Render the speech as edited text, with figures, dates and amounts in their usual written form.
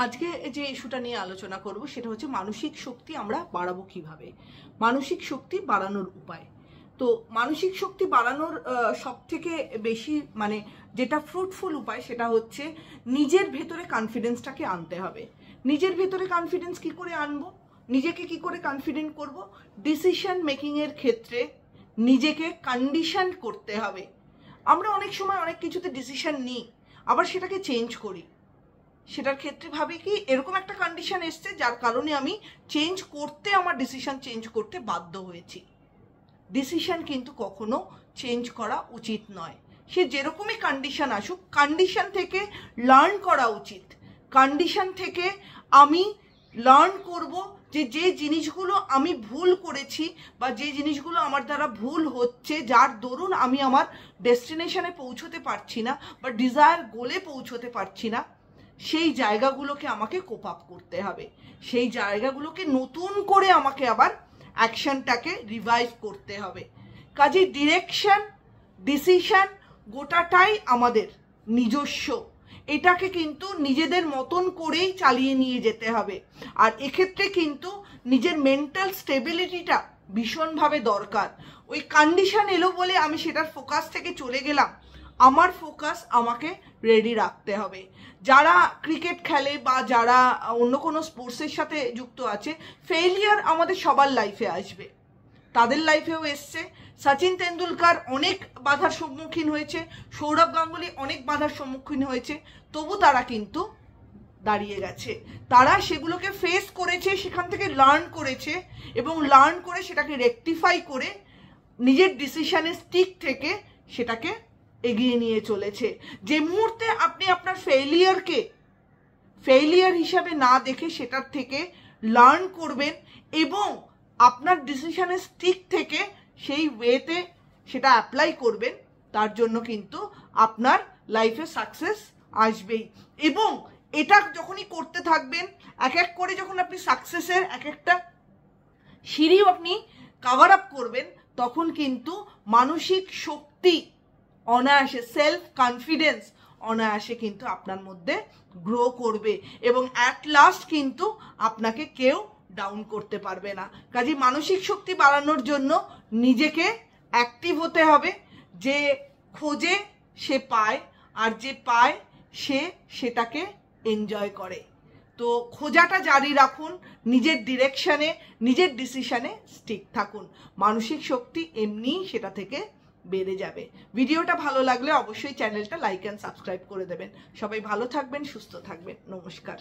আজকে যে ইস্যুটা নিয়ে আলোচনা করব সেটা হচ্ছে মানসিক শক্তি আমরা বাড়াবো কিভাবে, মানসিক শক্তি বাড়ানোর উপায়। তো মানসিক শক্তি বাড়ানোর সবথেকে বেশি যেটা ফ্রুটফুল উপায় সেটা হচ্ছে নিজের ভেতরে কনফিডেন্সটাকে আনতে হবে। নিজের ভেতরে কনফিডেন্স কি করে আনবো, নিজেকে কি করে কনফিডেন্ট করব? ডিসিশন মেকিংয়ের ক্ষেত্রে নিজেকে কন্ডিশন করতে হবে। আমরা অনেক সময় অনেক কিছুতে ডিসিশন নিই, আবার সেটাকে চেঞ্জ করি। সেটার ক্ষেত্রে ভাবি কি এরকম একটা কন্ডিশন এসছে যার কারণে আমি আমার ডিসিশন চেঞ্জ করতে বাধ্য হয়েছি। ডিসিশন কিন্তু কখনো চেঞ্জ করা উচিত নয়। সে যেরকমই কন্ডিশন আসুক, কন্ডিশন থেকে লার্ন করা উচিত। কন্ডিশন থেকে আমি লার্ন করব যে জিনিসগুলো আমি ভুল করেছি বা যে জিনিসগুলো আমার দ্বারা ভুল হচ্ছে, যার দরুন আমি আমার ডেস্টিনেশনে পৌঁছতে পারছি না বা ডিজায়ার গোলে পৌঁছতে পারছি না, সেই জায়গাগুলোকে আমাকে কোপ আপ করতে হবে। সেই জায়গাগুলোকে নতুন করে আমাকে আবার অ্যাকশনটাকে রিভাইভ করতে হবে। কাজে ডিরেকশন, ডিসিশন গোটাটাই আমাদের নিজস্ব। এটাকে কিন্তু নিজেদের মতন করেই চালিয়ে নিয়ে যেতে হবে। আর এক্ষেত্রে কিন্তু নিজের মেন্টাল স্টেবিলিটিটা ভীষণভাবে দরকার। ওই কন্ডিশন এলো বলে আমি সেটার ফোকাস থেকে চলে গেলাম, আমার ফোকাস আমাকে রেডি রাখতে হবে। যারা ক্রিকেট খেলে বা যারা অন্য কোনো স্পোর্টসের সাথে যুক্ত আছে, ফেইলিয়ার আমাদের সবার লাইফে আসবে, তাদের লাইফেও এসছে। সচিন তেন্ডুলকার অনেক বাধার সম্মুখীন হয়েছে, সৌরভ গাঙ্গুলি অনেক বাধার সম্মুখীন হয়েছে, তবু তারা কিন্তু দাঁড়িয়ে গেছে। তারা সেগুলোকে ফেস করেছে, সেখান থেকে লার্ন করেছে এবং লার্ন করে সেটাকে রেকটিফাই করে নিজের ডিসিশনের স্টিক থেকে সেটাকে এগিয়ে নিয়ে চলেছে। যে মুহূর্তে আপনি আপনার ফেইলিয়ার হিসাবে না দেখে সেটার থেকে লার্ন করবেন এবং আপনার ডিসিশনের স্টিক থেকে সেই ওয়েতে সেটা অ্যাপ্লাই করবেন, তার জন্য কিন্তু আপনার লাইফে সাকসেস আসবেই। এবং এটা যখনই করতে থাকবেন, এক এক করে যখন আপনি সাকসেসের এক একটা সিঁড়িও আপনি কভার আপ করবেন, তখন কিন্তু মানসিক শক্তি অনায়াসে, সেলফ কনফিডেন্স অনায়াসে কিন্তু আপনার মধ্যে গ্রো করবে এবং অ্যাট লাস্ট কিন্তু আপনাকে কেউ ডাউন করতে পারবে না। কাজে মানসিক শক্তি বাড়ানোর জন্য নিজেকে অ্যাক্টিভ হতে হবে। যে খোঁজে সে পায়, আর যে পায় সে সেটাকে এনজয় করে। তো খোঁজাটা জারি রাখুন, নিজের ডিরেকশনে, নিজের ডিসিশনে স্টিক থাকুন। মানসিক শক্তি এমনিই সেটা থেকে বেড়ে যাবে। ভিডিওটা ভালো লাগলে অবশ্যই চ্যানেলটা লাইক অ্যান্ড সাবস্ক্রাইব করে দেবেন। সবাই ভালো থাকবেন, সুস্থ থাকবেন। নমস্কার।